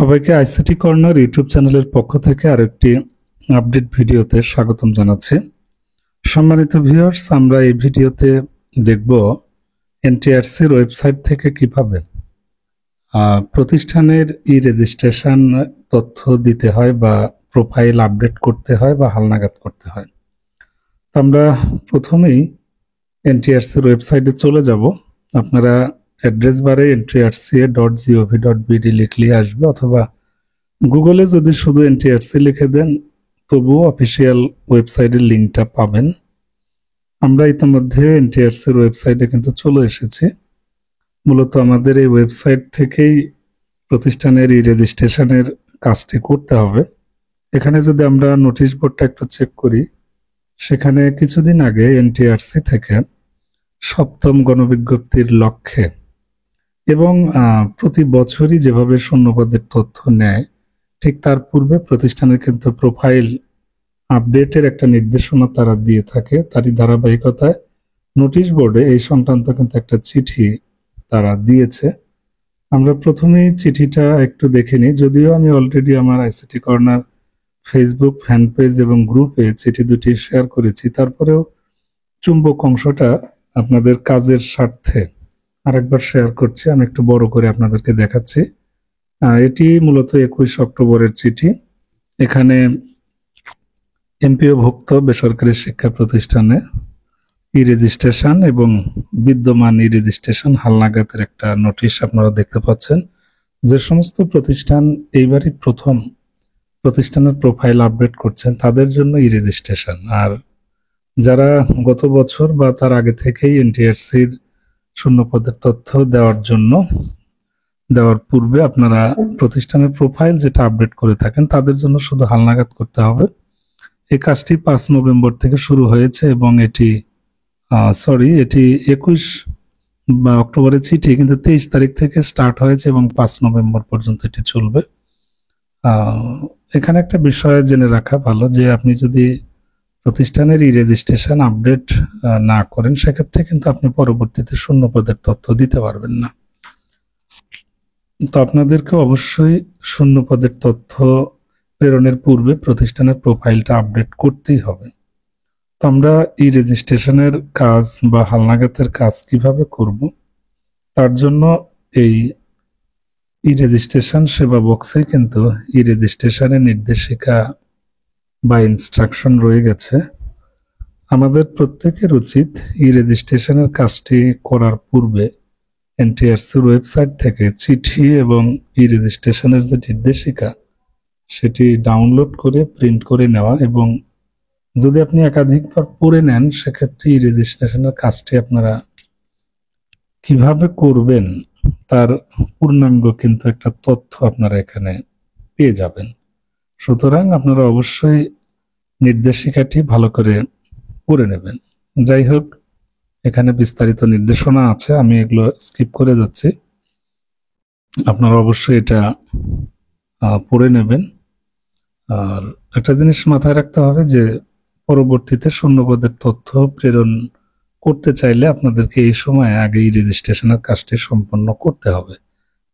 সবাইকে ICT corner YouTube চ্যানেলের পক্ষ থেকে আরেকটি আপডেট ভিডিওতে স্বাগতম জানাচ্ছি। সম্মানিত ভিউয়ার্স, আমরা এই ভিডিওতে দেখব এনটিআরসির ওয়েবসাইট থেকে কিভাবে প্রতিষ্ঠানের রেজিস্ট্রেশন তথ্য দিতে হয় বা প্রোফাইল আপডেট করতে হয় বা হালনাগাদ করতে হয়। তো আমরা প্রথমেই এনটিআরসির ওয়েবসাইটে চলে যাব। আপনারা অ্যাড্রেস বারে ntrca.gov.bd লিখলে আসবে, অথবা গুগলে যদি শুধু এনটিআরসি লিখে দেন তবুও অফিসিয়াল ওয়েবসাইটের লিঙ্কটা পাবেন। আমরা ইতিমধ্যে এনটিআরসির ওয়েবসাইটে কিন্তু চলে এসেছি। মূলত আমাদের এই ওয়েবসাইট থেকেই প্রতিষ্ঠানের রেজিস্ট্রেশনের কাজটি করতে হবে। এখানে যদি আমরা নোটিশ বোর্ডটা একটু চেক করি, সেখানে কিছুদিন আগে এনটিআরসি থেকে সপ্তম গণবিজ্ঞপ্তির লক্ষ্যে এবং প্রতি বছরই যেভাবে শূন্যপদের তথ্য নেয়, ঠিক তার পূর্বে প্রতিষ্ঠানের কিন্তু প্রোফাইল আপডেটের একটা নির্দেশনা তারা দিয়ে থাকে। তারই ধারাবাহিকতায় নোটিশ বোর্ডে এই সংক্রান্ত কিন্তু একটা চিঠি তারা দিয়েছে। আমরা প্রথমেই চিঠিটা একটু দেখে নিই। যদিও আমি অলরেডি আমার ICT corner Facebook fan page এবং গ্রুপে চিঠি দুটি শেয়ার করেছি, তারপরেও চুম্বক অংশটা আপনাদের কাজের স্বার্থে আরেকবার শেয়ার করছি। আমি একটু বড় করে আপনাদেরকে দেখাচ্ছি। এটি মূলত 21 অক্টোবরের চিঠি। এখানে এমপিওভুক্ত বেসরকারি শিক্ষা প্রতিষ্ঠানে রেজিস্ট্রেশন এবং বিদ্যমান রেজিস্ট্রেশন হালনাগাদের একটা নোটিশ আপনারা দেখতে পাচ্ছেন। যে সমস্ত প্রতিষ্ঠান এইবারই প্রথম প্রতিষ্ঠানের প্রোফাইল আপডেট করছেন তাদের জন্য রেজিস্ট্রেশন, আর যারা গত বছর বা তার আগে থেকেই এনটিআরসির শূন্যপদের তথ্য দেওয়ার পূর্বে আপনারা প্রতিষ্ঠানের প্রোফাইল যেটা আপডেট করে থাকেন তাদের জন্য শুধু হালনাগাদ করতে হবে। এই কাজটি 5 নভেম্বর থেকে শুরু হয়েছে এবং এটি 21 বা অক্টোবরের চিঠি, কিন্তু 23 তারিখ থেকে স্টার্ট হয়েছে এবং 5 নভেম্বর পর্যন্ত এটি চলবে। এখানে একটা বিষয় জেনে রাখা ভালো যে আপনি যদি প্রতিষ্ঠানের রেজিস্ট্রেশন আপডেট না করেন, সেক্ষেত্রে কিন্তু আপনি পরবর্তীতে শূন্যপদের তথ্য দিতে পারবেন না। তো আপনাদেরকে অবশ্যই শূন্যপদের তথ্য প্রেরণের পূর্বে প্রতিষ্ঠানের প্রোফাইলটা আপডেট করতেই হবে। তো আমরা রেজিস্ট্রেশনের কাজ বা হালনাগাদের কাজ কিভাবে করব, তার জন্য এই রেজিস্ট্রেশন সেবা বক্সে কিন্তু রেজিস্ট্রেশনের নির্দেশিকা বা ইনস্ট্রাকশন রয়ে গেছে। আমাদের প্রত্যেকের উচিত রেজিস্ট্রেশনের কাজটি করার পূর্বে এনটিআরসির ওয়েবসাইট থেকে চিঠি এবং রেজিস্ট্রেশনের যে নির্দেশিকা সেটি ডাউনলোড করে প্রিন্ট করে নেওয়া, এবং যদি আপনি একাধিকবার পড়ে নেন সেক্ষেত্রে রেজিস্ট্রেশনের কাজটি আপনারা কিভাবে করবেন তার পূর্ণাঙ্গ কিন্তু একটা তথ্য আপনারা এখানে পেয়ে যাবেন। সুতরাং আপনারা অবশ্যই নির্দেশিকাটি ভালো করে পড়ে নেবেন। যাই হোক, এখানে বিস্তারিত নির্দেশনা আছে, আমি এগুলো স্কিপ করে যাচ্ছি। আপনারা অবশ্যই এটা পড়ে নেবেন। আর একটা জিনিস মাথায় রাখতে হবে যে পরবর্তীতে শূন্যপদের তথ্য প্রেরণ করতে চাইলে আপনাদেরকে এই সময় আগেই রেজিস্ট্রেশনের কাজটি সম্পন্ন করতে হবে।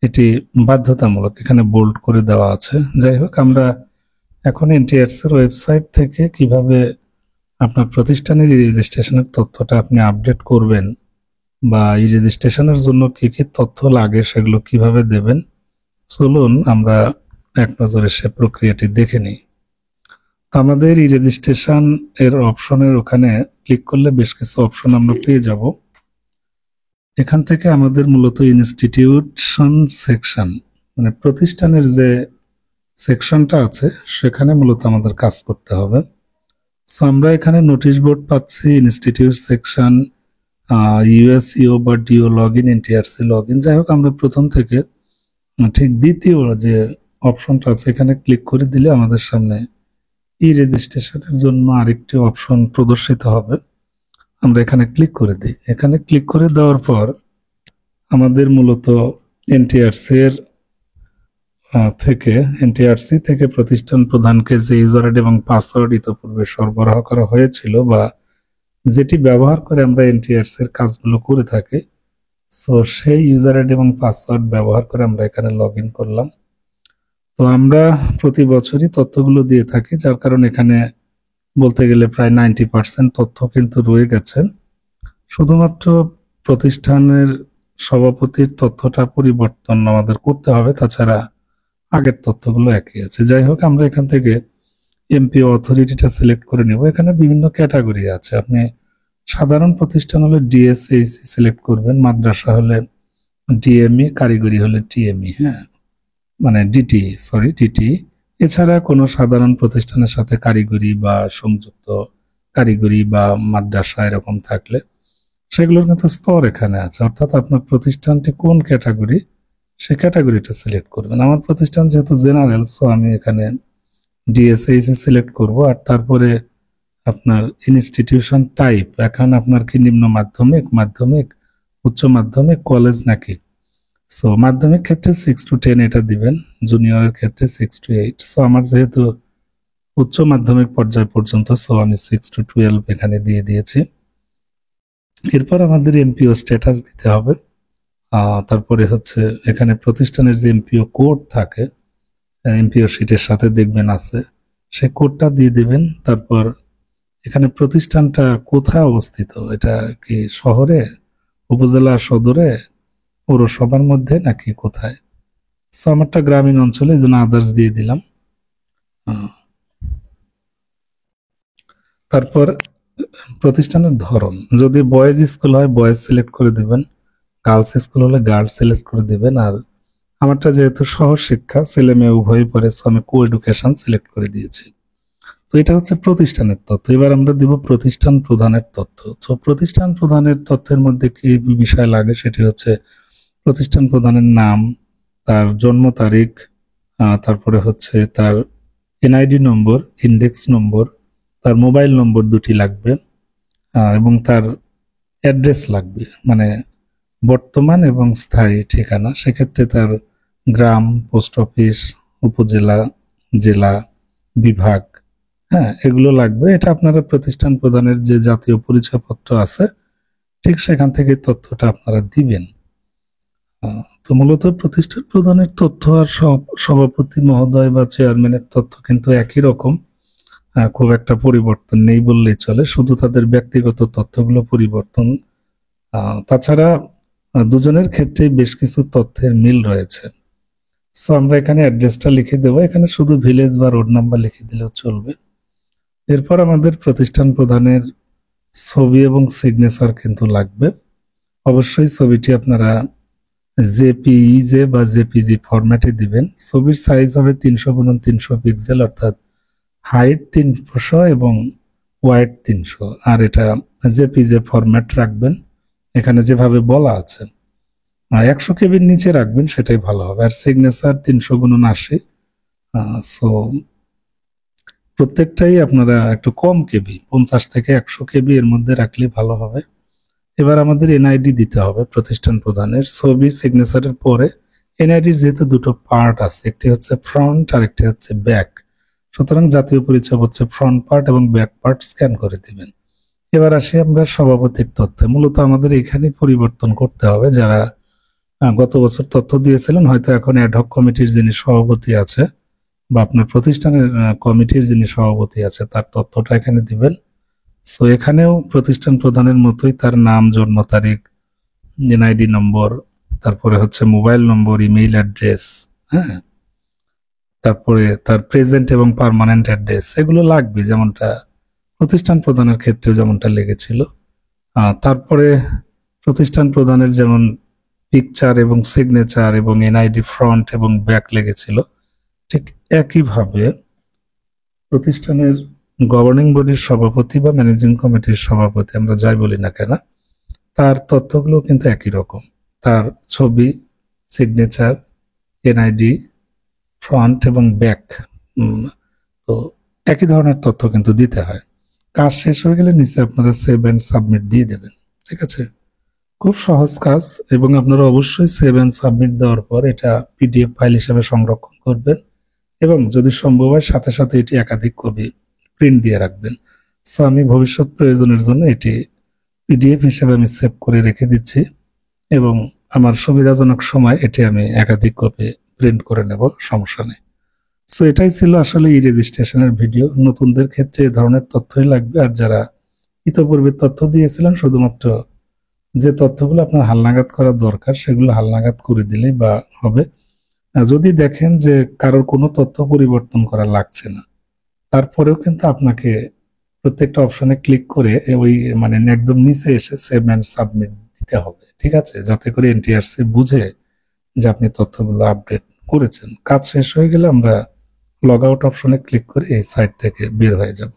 এটি বাধ্যতামূলক, এখানে বোল্ড করে দেওয়া আছে। যাই হোক, আমরা এখন এনটিআরসির ওয়েবসাইট থেকে কিভাবে আপনার প্রতিষ্ঠানের রেজিস্ট্রেশনের তথ্যটা আপনি আপডেট করবেন বা রেজিস্ট্রেশনের জন্য কি কি তথ্য লাগে সেগুলো কিভাবে দেবেন, চলুন আমরা এক নজরে সে প্রক্রিয়াটি দেখে নিই। তো আমাদের রেজিস্ট্রেশন এর অপশনের ওখানে ক্লিক করলে বেশ কিছু অপশন আমরা পেয়ে যাব। এখান থেকে আমাদের মূলত ইনস্টিটিউশন সেকশন, মানে প্রতিষ্ঠানের যে সেকশনটা আছে সেখানে মূলত আমাদের কাজ করতে হবে। সো আমরা এখানে নোটিশ বোর্ড পাচ্ছি, ইনস্টিটিউট সেকশন, ইউএসইও বা DO log in, NTRC log in. যাই হোক, আমরা প্রথম থেকে ঠিক দ্বিতীয় যে অপশনটা আছে এখানে ক্লিক করে দিলে আমাদের সামনে রেজিস্ট্রেশনের জন্য আরেকটি অপশন প্রদর্শিত হবে। আমরা এখানে ক্লিক করে দিই। এখানে ক্লিক করে দেওয়ার পর আমাদের মূলত এনটিআরসি থেকে প্রতিষ্ঠান প্রধানকে যে ইউজার আইডি এবং পাসওয়ার্ড ইতিপূর্বে সরবরাহ করা হয়েছিল বা যেটি ব্যবহার করে আমরা এনটিআরসির কাজগুলো করে থাকি, সো সেই ইউজার আইডি এবং পাসওয়ার্ড ব্যবহার করে আমরা এখানে লগ ইন করলাম। তো আমরা প্রতি বছরই তথ্যগুলো দিয়ে থাকি, যার কারণে এখানে বলতে গেলে প্রায় 90% তথ্য কিন্তু রয়ে গেছে। শুধুমাত্র প্রতিষ্ঠানের সভাপতির তথ্যটা পরিবর্তন আমাদের করতে হবে, তাছাড়া আগের তথ্যগুলো একই আছে। যাই হোক, আমরা এখান থেকে এমপিও অথরিটিটা সিলেক্ট করে নেব। এখানে বিভিন্ন ক্যাটাগরি আছে। আপনি সাধারণ প্রতিষ্ঠান হলে ডিএসএইচি সিলেক্ট করবেন, মাদ্রাসা হলে ডিএমই, কারিগরি হলে টিএমই, হ্যাঁ মানে ডিটি। এছাড়া কোনো সাধারণ প্রতিষ্ঠানের সাথে কারিগরি বা সংযুক্ত কারিগরি বা মাদ্রাসা এরকম থাকলে সেগুলোর কিন্তু স্তর এখানে আছে, অর্থাৎ আপনার প্রতিষ্ঠানটি কোন ক্যাটাগরি সে ক্যাটাগরিটা সিলেক্ট করবেন। আমার প্রতিষ্ঠান যেহেতু জেনারেল, সো আমি এখানে ডিএসএইচ সিলেক্ট করব। আর তারপরে আপনার ইনস্টিটিউশন টাইপ, এখন আপনার কি নিম্ন মাধ্যমিক, মাধ্যমিক, উচ্চ মাধ্যমিক, কলেজ নাকি। সো মাধ্যমিক ক্ষেত্রে 6 to 10 এটা দিবেন, জুনিয়রের ক্ষেত্রে 6 to 8। সো আমার যেহেতু উচ্চ মাধ্যমিক পর্যায় পর্যন্ত, সো আমি 6 to 12 এখানে দিয়ে দিয়েছি। এরপর আমাদের এমপিও স্ট্যাটাস দিতে হবে। তারপরে হচ্ছে এখানে প্রতিষ্ঠানের যে এমপিও কোড থাকে, এমপিও শিটের সাথে দেখবেন আছে, সে কোডটা দিয়ে দিবেন। তারপর এখানে প্রতিষ্ঠানটা কোথায় অবস্থিত, এটা কি শহরে, উপজেলা সদরে, পৌরসভার মধ্যে নাকি কোথায়। সো আমারটা গ্রামীণ অঞ্চলে, এই জন্য আদার্স দিয়ে দিলাম। তারপর প্রতিষ্ঠানের ধরন, যদি বয়েজ স্কুল হয় বয়েজ সিলেক্ট করে দিবেন, গার্লস স্কুল হলে গার্লস সিলেক্ট করে দিবেন। আর আমারটা যেহেতু সহজ শিক্ষা, ছেলে মেয়ে উভয়ই পড়ে, সো আমি কো এডুকেশন সিলেক্ট করে দিয়েছি। তো এটা হচ্ছে প্রতিষ্ঠানের তথ্য। এবার আমরা দিব প্রতিষ্ঠান প্রধানের তথ্য। তো প্রতিষ্ঠান প্রধানের তথ্যের মধ্যে কি বিষয় লাগে, সেটি হচ্ছে প্রতিষ্ঠান প্রধানের নাম, তার জন্ম তারিখ, তারপরে হচ্ছে তার এনআইডি নম্বর, ইন্ডেক্স নম্বর, তার মোবাইল নম্বর দুটি লাগবে, এবং তার অ্যাড্রেস লাগবে, মানে বর্তমান এবং স্থায়ী ঠিকানা। সেক্ষেত্রে তার গ্রাম, পোস্ট অফিস, উপজেলা, জেলা, বিভাগ, হ্যাঁ এগুলো লাগবে। এটা আপনারা প্রতিষ্ঠান প্রধানের যে জাতীয় পরিচয়পত্র আছে, ঠিক সেখান থেকে তথ্যটা আপনারা দিবেন। তো মূলত প্রতিষ্ঠান প্রধানের তথ্য আর সভাপতি মহোদয় বা চেয়ারম্যানের তথ্য কিন্তু একই রকম, খুব একটা পরিবর্তন নেই বললেই চলে, শুধু তাদের ব্যক্তিগত তথ্যগুলো পরিবর্তন। তাছাড়া দুজনের ক্ষেত্রেই বেশ কিছু তথ্যের মিল রয়েছে। সো আমরা এখানে অ্যাড্রেসটা লিখে দেবো, এখানে শুধু ভিলেজ বা রোড নাম্বার লিখে দিলেও চলবে। এরপর আমাদের প্রতিষ্ঠান প্রধানের ছবি এবং সিগনেচার কিন্তু লাগবে। অবশ্যই ছবিটি আপনারা জেপিইজে বা জেপিজি ফরম্যাটে দিবেন। ছবির সাইজ হবে 300x300 পিক্সেল, অর্থাৎ হাইট 300 এবং ওয়াইড 300। আর এটা জেপিজে ফরম্যাট রাখবেন, এখানে যেভাবে বলা আছে। 100 কেবির নিচে রাখবেন, সেটাই ভালো হবে। আর সিগনেচার 300x80। সো প্রত্যেকটাই আপনারা একটু কম কেবি, 50 থেকে 100 কেবি এর মধ্যে রাখলে ভালো হবে। এবার আমাদের এনআইডি দিতে হবে প্রতিষ্ঠান প্রধানের। ছবি সিগনেচারের পরে এনআইডির যেহেতু দুটো পার্ট আছে, একটি হচ্ছে ফ্রন্ট আর একটি হচ্ছে ব্যাক, সুতরাং জাতীয় পরিচয়পত্রের ফ্রন্ট পার্ট এবং ব্যাক পার্ট স্ক্যান করে দিবেন। এবার আসি আমরা সভাপতির তথ্যে। মূলত আমাদের এখানে পরিবর্তন করতে হবে। যারা গত বছর তথ্য দিয়েছিলেন, হয়তো এখন অ্যাডহক কমিটির যিনি সভাপতি আছে বা আপনার প্রতিষ্ঠানের কমিটির যিনি সভাপতি আছে, তার তথ্যটা এখানে দিবেন। সো এখানেও প্রতিষ্ঠান প্রধানের মতোই তার নাম, জন্ম তারিখ, এনআইডি নম্বর, তারপরে হচ্ছে মোবাইল নম্বর, ইমেইল অ্যাড্রেস, হ্যাঁ, তারপরে তার প্রেজেন্ট এবং পার্মানেন্ট অ্যাড্রেস, এগুলো লাগবে, যেমনটা প্রতিষ্ঠান প্রধানের ক্ষেত্রেও যেমনটা লেগেছিল। তারপরে প্রতিষ্ঠান প্রধানের যেমন পিকচার এবং সিগনেচার এবং এনআইডি ফ্রন্ট এবং ব্যাক লেগেছিল, ঠিক একইভাবে প্রতিষ্ঠানের গভর্নিং বডির সভাপতি বা ম্যানেজিং কমিটির সভাপতি, আমরা যাই বলি না কেন, তার তথ্যগুলো কিন্তু একই রকম। তার ছবি, সিগনেচার, এনআইডি ফ্রন্ট এবং ব্যাক, তো একই ধরনের তথ্য কিন্তু দিতে হয়। কাজ শেষ হয়ে গেলে নিচে আপনারা সেভ অ্যান্ড সাবমিট দিয়ে দেবেন। ঠিক আছে, খুব সহজ কাজ। এবং আপনারা অবশ্যই সেভ অ্যান্ড সাবমিট দেওয়ার পর এটা পিডিএফ ফাইল হিসেবে সংরক্ষণ করবেন, এবং যদি সম্ভব হয় সাথে সাথে এটি একাধিক কপি প্রিন্ট দিয়ে রাখবেন। সো আমি ভবিষ্যৎ প্রয়োজনের জন্য এটি পিডিএফ হিসেবে আমি সেভ করে রেখে দিচ্ছি, এবং আমার সুবিধাজনক সময় এটি আমি একাধিক কপি প্রিন্ট করে নেব, সমস্যা নেই। সো এটাই ছিল আসলে ই রেজিস্ট্রেশনের ভিডিও। নতুনদের ক্ষেত্রে এই ধরনের তথ্যই লাগবে, আর যারা ইতপূর্বে তথ্য দিয়েছিলেন শুধুমাত্র যে তথ্যগুলো আপনার হালনাগাদ করা দরকার সেগুলো হালনাগাদ করে দিলেই বা হবে। যদি দেখেন যে কারোর কোনো তথ্য পরিবর্তন করা লাগছে না, তারপরেও কিন্তু আপনাকে প্রত্যেকটা অপশনে ক্লিক করে ওই মানে একদম নিচে এসে সেভ অ্যান্ড সাবমিট দিতে হবে, ঠিক আছে? যাতে করে এনটিআরসি বুঝে যে আপনি তথ্যগুলো আপডেট করেছেন। কাজ শেষ হয়ে গেলে আমরা লগ আউট অপশনে ক্লিক করে এই সাইট থেকে বের হয়ে যাব।